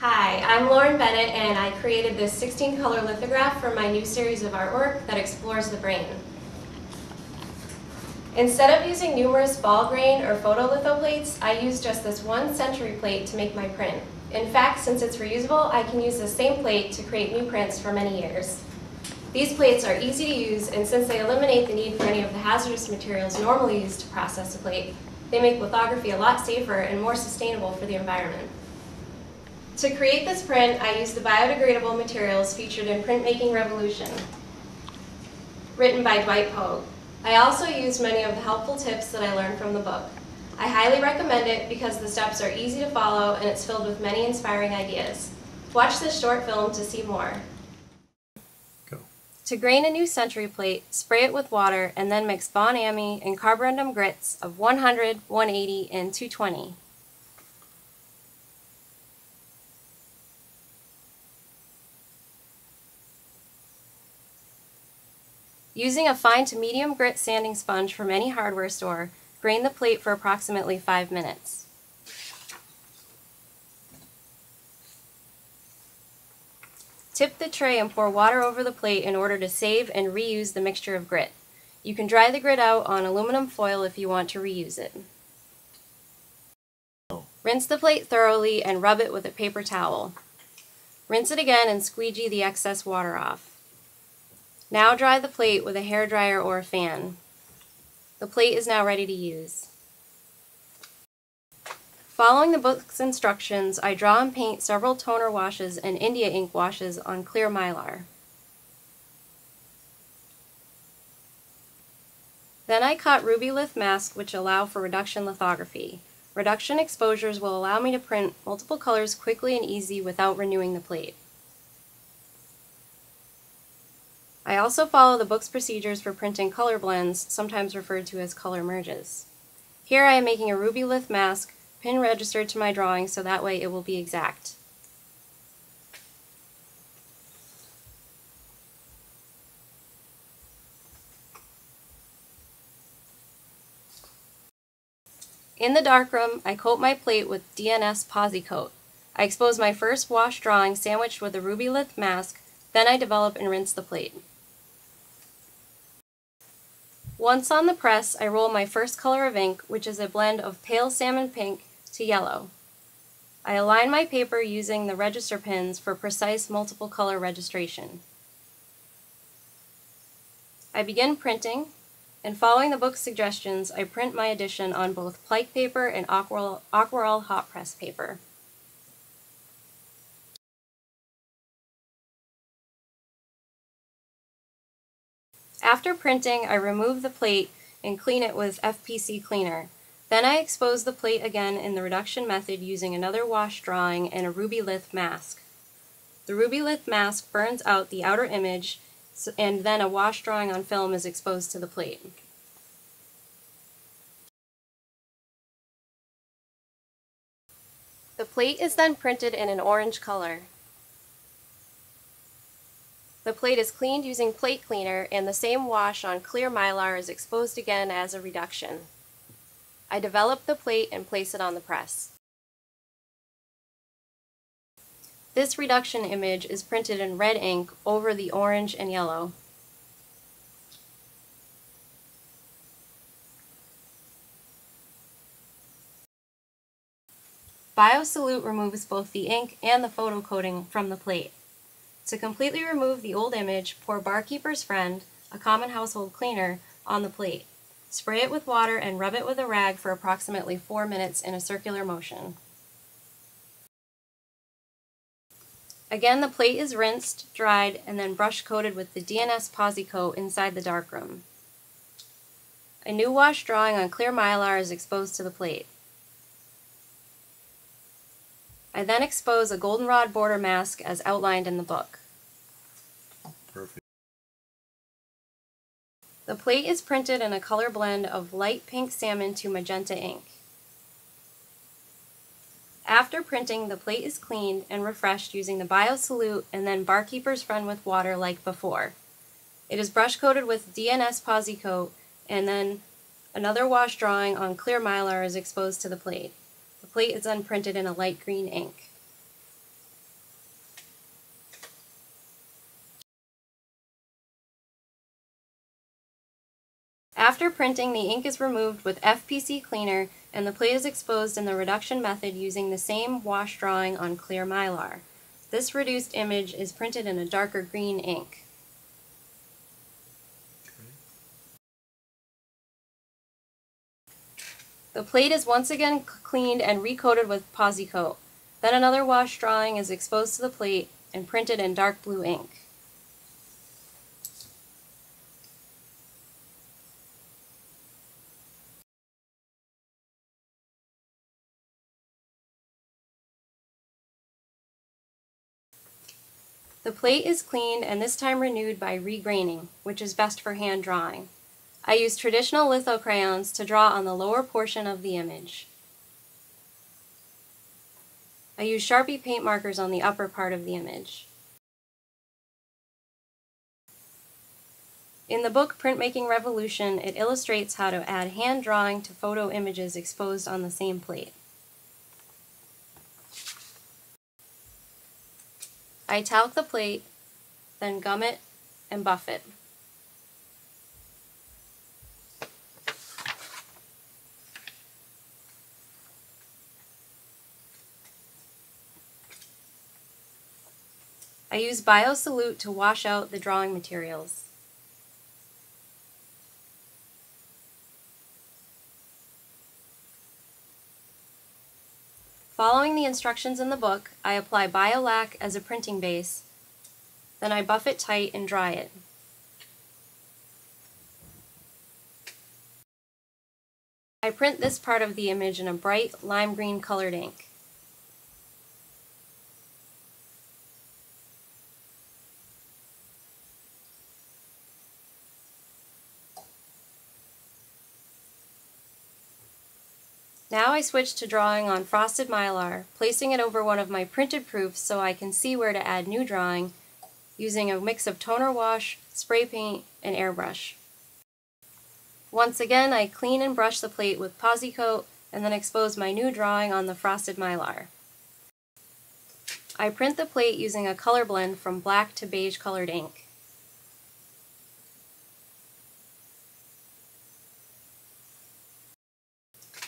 Hi, I'm Lauren Bennett and I created this 16-color lithograph for my new series of artwork that explores the brain. Instead of using numerous ball grain or photolitho plates, I use just this one century plate to make my print. In fact, since it's reusable, I can use the same plate to create new prints for many years. These plates are easy to use, and since they eliminate the need for any of the hazardous materials normally used to process a plate, they make lithography a lot safer and more sustainable for the environment. To create this print, I used the biodegradable materials featured in Printmaking Revolution, written by Pogue. I also used many of the helpful tips that I learned from the book. I highly recommend it because the steps are easy to follow and it's filled with many inspiring ideas. Watch this short film to see more. Go. To grain a new century plate, spray it with water and then mix Von Ami and carborundum grits of 100, 180, and 220. Using a fine to medium grit sanding sponge from any hardware store, grain the plate for approximately 5 minutes. Tip the tray and pour water over the plate in order to save and reuse the mixture of grit. You can dry the grit out on aluminum foil if you want to reuse it. Rinse the plate thoroughly and rub it with a paper towel. Rinse it again and squeegee the excess water off. Now dry the plate with a hairdryer or a fan. The plate is now ready to use. Following the book's instructions, I draw and paint several toner washes and India ink washes on clear mylar. Then I cut ruby lith masks which allow for reduction lithography. Reduction exposures will allow me to print multiple colors quickly and easy without renewing the plate. I also follow the book's procedures for printing color blends, sometimes referred to as color merges. Here I am making a ruby lith mask, pin registered to my drawing so that way it will be exact. In the darkroom, I coat my plate with DNS Posi Coat. I expose my first wash drawing sandwiched with a ruby lith mask, then I develop and rinse the plate. Once on the press, I roll my first color of ink, which is a blend of pale salmon pink to yellow. I align my paper using the register pins for precise multiple color registration. I begin printing, and following the book's suggestions, I print my edition on both Plike paper and Aquarel hot press paper. After printing, I remove the plate and clean it with FPC cleaner. Then I expose the plate again in the reduction method using another wash drawing and a ruby lith mask. The ruby lith mask burns out the outer image, and then a wash drawing on film is exposed to the plate. The plate is then printed in an orange color. The plate is cleaned using plate cleaner and the same wash on clear mylar is exposed again as a reduction. I develop the plate and place it on the press. This reduction image is printed in red ink over the orange and yellow. BioSolute removes both the ink and the photo coating from the plate. To completely remove the old image, pour Barkeeper's Friend, a common household cleaner, on the plate. Spray it with water and rub it with a rag for approximately 4 minutes in a circular motion. Again, the plate is rinsed, dried, and then brush coated with the DNS Posi Coat inside the darkroom. A new wash drawing on clear mylar is exposed to the plate. I then expose a goldenrod border mask as outlined in the book. Perfect. The plate is printed in a color blend of light pink salmon to magenta ink. After printing, the plate is cleaned and refreshed using the BioSolute and then Barkeeper's Friend with water like before. It is brush coated with DNS Posi Coat and then another wash drawing on clear mylar is exposed to the plate. The plate is then printed in a light green ink. After printing, the ink is removed with FPC cleaner and the plate is exposed in the reduction method using the same wash drawing on clear mylar. This reduced image is printed in a darker green ink. The plate is once again cleaned and recoated with Pogue. Then another wash drawing is exposed to the plate and printed in dark blue ink. The plate is cleaned and this time renewed by regraining, which is best for hand drawing. I use traditional litho crayons to draw on the lower portion of the image. I use Sharpie paint markers on the upper part of the image. In the book Printmaking Revolution, it illustrates how to add hand drawing to photo images exposed on the same plate. I talc the plate, then gum it and buff it. I use BioSolute to wash out the drawing materials. Following the instructions in the book, I apply BioLac as a printing base, then I buff it tight and dry it. I print this part of the image in a bright lime green colored ink. Now I switch to drawing on frosted mylar, placing it over one of my printed proofs so I can see where to add new drawing using a mix of toner wash, spray paint, and airbrush. Once again, I clean and brush the plate with Pogue and then expose my new drawing on the frosted mylar. I print the plate using a color blend from black to beige colored ink.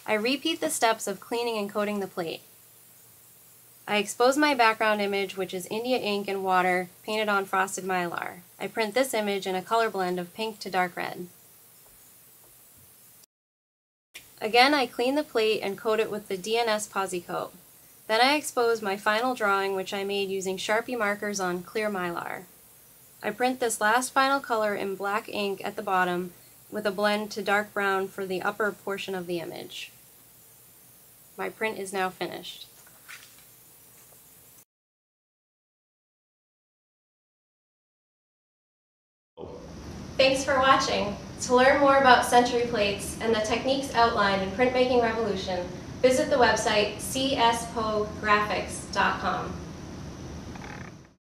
I repeat the steps of cleaning and coating the plate. I expose my background image, which is India ink and water painted on frosted mylar. I print this image in a color blend of pink to dark red. Again, I clean the plate and coat it with the DNS Pogue. Then I expose my final drawing, which I made using Sharpie markers on clear mylar. I print this last final color in black ink at the bottom with a blend to dark brown for the upper portion of the image. My print is now finished. Thanks for watching. To learn more about century plates and the techniques outlined in Printmaking Revolution, visit the website cspoguegraphics.com.